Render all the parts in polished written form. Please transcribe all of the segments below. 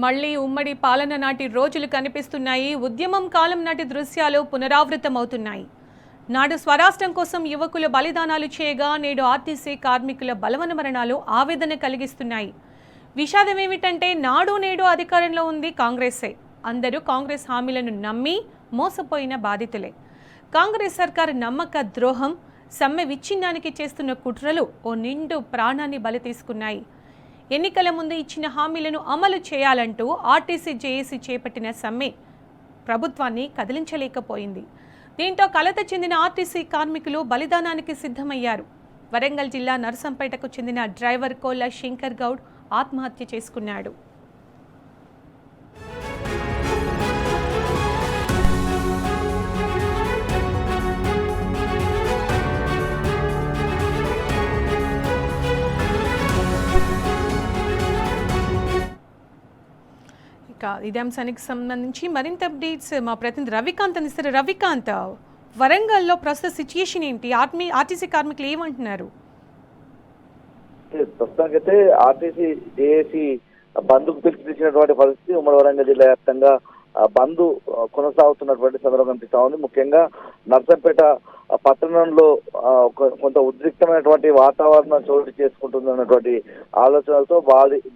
మళ్లీ ఉమ్మడి పాలన నాటి రోజులు కనిపిస్తున్నాయి. ఉద్యమం కాలం నాటి దృశ్యాలు పునరావృతమవుతున్నాయి. నాడు స్వరాష్ట్రం కోసం యువకులు బలిదానాలు చేయగా నేడు ఆర్టీసీ కార్మికుల బలవన మరణాలు ఆవేదన కలిగిస్తున్నాయి. విషాదం ఏమిటంటే నాడు నేడు అధికారంలో ఉంది కాంగ్రెసే. అందరూ కాంగ్రెస్ హామీలను నమ్మి మోసపోయిన బాధితులే. కాంగ్రెస్ సర్కారు నమ్మక ద్రోహం, సమ్మె విచ్ఛిన్నానికి చేస్తున్న కుట్రలు ఓ నిండు ప్రాణాన్ని బలి తీసుకున్నాయి. ఎన్నికల ముందు ఇచ్చిన హామీలను అమలు చేయాలంటూ ఆర్టీసీ జేఏసీ చేపట్టిన సమ్మె ప్రభుత్వాన్ని కదిలించలేకపోయింది. దీంతో కలత చెందిన ఆర్టీసీ కార్మికులు బలిదానానికి సిద్ధమయ్యారు. వరంగల్ జిల్లా నర్సంపేటకు చెందిన డ్రైవర్ కోళ్ల శంకర్ గౌడ్ ఆత్మహత్య చేసుకున్నాడు. ఇదే అంశానికి సంబంధించి మరింత అప్డేట్స్ మా ప్రతినిధి రవికాంత్ అందిస్తారు. రవికాంత్, వరంగల్లో ప్రస్తుత సిచ్యుయేషన్ ఏంటి? ఆర్టీసీ కార్మికులు ఏమంటున్నారు? ప్రస్తుతానికైతే ఆర్టీసీ జేఏసీ బంద్కు పిలుపునిచ్చినటువంటి పరిస్థితి ఉమ్మడి వరంగల్ జిల్లా వ్యాప్తంగా బంద్ కొనసాగుతున్నటువంటి సందర్భం కనిపిస్తా ఉంది. ముఖ్యంగా నర్సంపేట పట్టణంలో కొంత ఉద్రిక్తమైనటువంటి వాతావరణం చోటు చేసుకుంటుందన్నటువంటి ఆలోచనలతో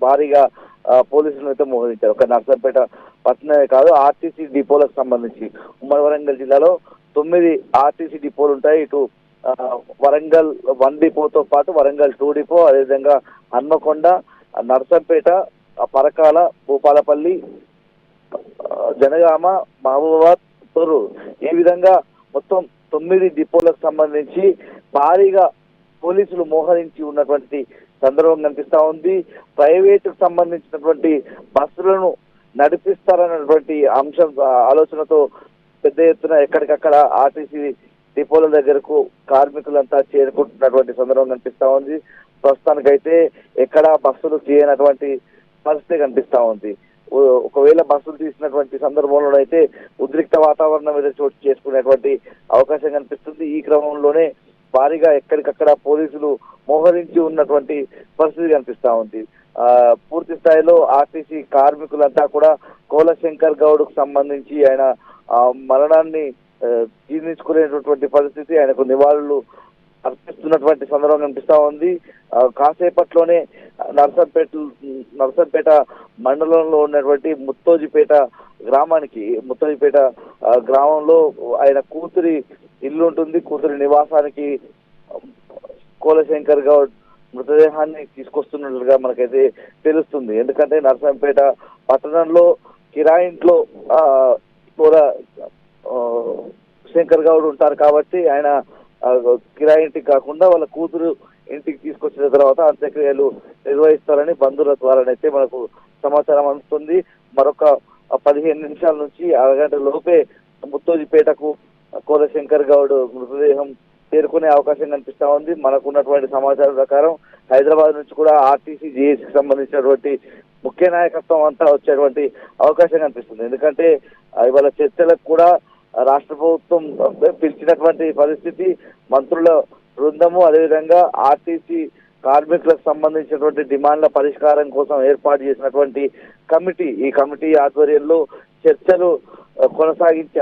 భారీగా పోలీసులను అయితే మోహరించారు. ఒక నర్సంపేట పట్టణమే కాదు, ఆర్టీసీ డిపోలకు సంబంధించి ఉమ్మడి వరంగల్ జిల్లాలో 9 ఆర్టీసీ డిపోలు ఉంటాయి. ఇటు వరంగల్ 1 డిపోతో పాటు వరంగల్ 2 డిపో, అదేవిధంగా హన్మకొండ, నర్సంపేట, పరకాల, భూపాలపల్లి, జనగామ, మహబూబాబాద్, తొర్రూరు, ఈ విధంగా మొత్తం 9 డిపోలకు సంబంధించి భారీగా పోలీసులు మోహరించి ఉన్నటువంటి సందర్భం కనిపిస్తా ఉంది. ప్రైవేటుకు సంబంధించినటువంటి బస్సులను నడిపిస్తారన్నటువంటి అంశం ఆలోచనతో పెద్ద ఎత్తున ఎక్కడికక్కడ ఆర్టీసీ డిపోల దగ్గరకు కార్మికులంతా చేరుకుంటున్నటువంటి సందర్భం కనిపిస్తా ఉంది. ప్రస్తుతానికైతే ఎక్కడ బస్సులు చేయనటువంటి పరిస్థితి కనిపిస్తా ఉంది. ఒకవేళ బస్సులు తీసినటువంటి సందర్భంలో అయితే ఉద్రిక్త వాతావరణం మీద చోటు చేసుకునేటువంటి అవకాశం కనిపిస్తుంది. ఈ క్రమంలోనే భారీగా ఎక్కడికక్కడ పోలీసులు మోహరించి ఉన్నటువంటి పరిస్థితి కనిపిస్తా ఉంది. పూర్తి స్థాయిలో ఆర్టీసీ కార్మికులంతా కూడా కోల శంకర్ గౌడ్ కు సంబంధించి ఆయన మరణాన్ని జీర్ణించుకునేటటువంటి పరిస్థితి, ఆయనకు నివాళులు అర్పిస్తున్నటువంటి సందర్భం కనిపిస్తా ఉంది. కాసేపట్లోనే నర్సంపేట మండలంలో ఉన్నటువంటి ముత్తోజిపేట గ్రామంలో ఆయన కూతురి ఇల్లు ఉంటుంది. కూతురి నివాసానికి కోల శంకర్ గౌడ్ మృతదేహాన్ని తీసుకొస్తున్నట్లుగా మనకైతే తెలుస్తుంది. ఎందుకంటే నర్సంపేట పట్టణంలో కిరాయింట్లో కోల శంకర్ గౌడ్ ఉంటారు కాబట్టి ఆయన కిరాయింటికి కాకుండా వాళ్ళ కూతురు ఇంటికి తీసుకొచ్చిన తర్వాత అంత్యక్రియలు నిర్వహిస్తారని బంధువుల ద్వారానైతే మనకు సమాచారం అందుతుంది. మరొక 15 నిమిషాల నుంచి అరగంట లోపే ముత్తోజిపేటకు కోల శంకర్ గౌడ్ మృతదేహం చేరుకునే అవకాశం కనిపిస్తా ఉంది. మనకు ఉన్నటువంటి సమాచారం ప్రకారం హైదరాబాద్ నుంచి కూడా ఆర్టీసీ జేఏసీకి సంబంధించినటువంటి ముఖ్య నాయకత్వం అంతా వచ్చేటువంటి అవకాశం కనిపిస్తుంది. ఎందుకంటే ఇవాళ చర్చలకు కూడా రాష్ట్ర ప్రభుత్వం పిలిచినటువంటి పరిస్థితి, మంత్రుల బృందము అదేవిధంగా ఆర్టీసీ కార్మికులకు సంబంధించినటువంటి డిమాండ్ల పరిష్కారం కోసం ఏర్పాటు చేసినటువంటి కమిటీ, ఈ కమిటీ ఆధ్వర్యంలో చర్చలు కొనసాగించే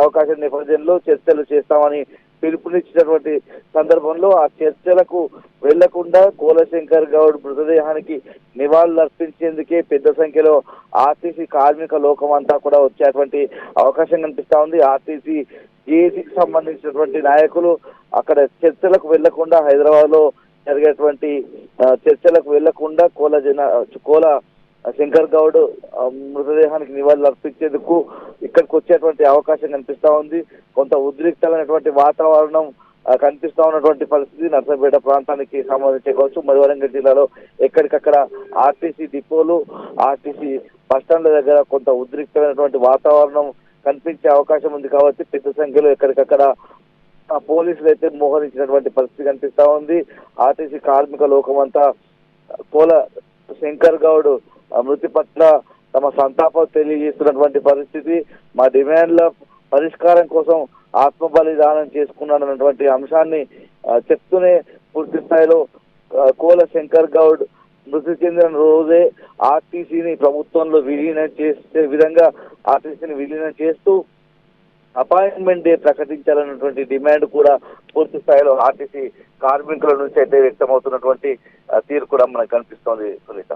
అవకాశం నేపథ్యంలో చర్చలు చేస్తామని పిలుపునిచ్చినటువంటి సందర్భంలో ఆ చర్చలకు వెళ్లకుండా కోల శంకర్ గౌడ్ మృతదేహానికి నివాళులు అర్పించేందుకే పెద్ద సంఖ్యలో ఆర్టీసీ కార్మిక లోకం అంతా కూడా వచ్చేటువంటి అవకాశం కనిపిస్తా ఉంది. ఆర్టీసీ జేఏసీకి సంబంధించినటువంటి నాయకులు అక్కడ చర్చలకు వెళ్లకుండా, హైదరాబాద్ లో జరిగేటువంటి చర్చలకు వెళ్లకుండా కోల శంకర్ గౌడ్ మృతదేహానికి నివాళులు అర్పించేందుకు ఇక్కడికి వచ్చేటువంటి అవకాశం కనిపిస్తా ఉంది. కొంత ఉద్రిక్తమైనటువంటి వాతావరణం కనిపిస్తా ఉన్నటువంటి పరిస్థితి నర్సంపేట ప్రాంతానికి సంబంధించి కావచ్చు, వరంగల్ జిల్లాలో ఎక్కడికక్కడ ఆర్టీసీ డిపోలు, ఆర్టీసీ బస్టాండ్ల దగ్గర కొంత ఉద్రిక్తమైనటువంటి వాతావరణం కనిపించే అవకాశం ఉంది కాబట్టి పెద్ద సంఖ్యలో ఎక్కడికక్కడ పోలీసులు అయితే మోహరించినటువంటి పరిస్థితి కనిపిస్తా ఉంది. ఆర్టీసీ కార్మిక లోకమంతా కోల శంకర్ గౌడ్ మృతి పట్ల తమ సంతాపం తెలియజేస్తున్నటువంటి పరిస్థితి, మా డిమాండ్ల పరిష్కారం కోసం ఆత్మ బలిదానం చేసుకున్నానన్నటువంటి అంశాన్ని చెప్తూనే పూర్తి స్థాయిలో కోల శంకర్ గౌడ్ మృతి చెందిన రోజే ఆర్టీసీని ప్రభుత్వంలో విలీనం చేసే విధంగా ఆర్టీసీని విలీనం చేస్తూ అపాయింట్మెంట్ డే ప్రకటించాలన్నటువంటి డిమాండ్ కూడా పూర్తి స్థాయిలో ఆర్టీసీ కార్మికుల నుంచి అయితే వ్యక్తమవుతున్నటువంటి తీరు కూడా మనకు కనిపిస్తోంది సునీత.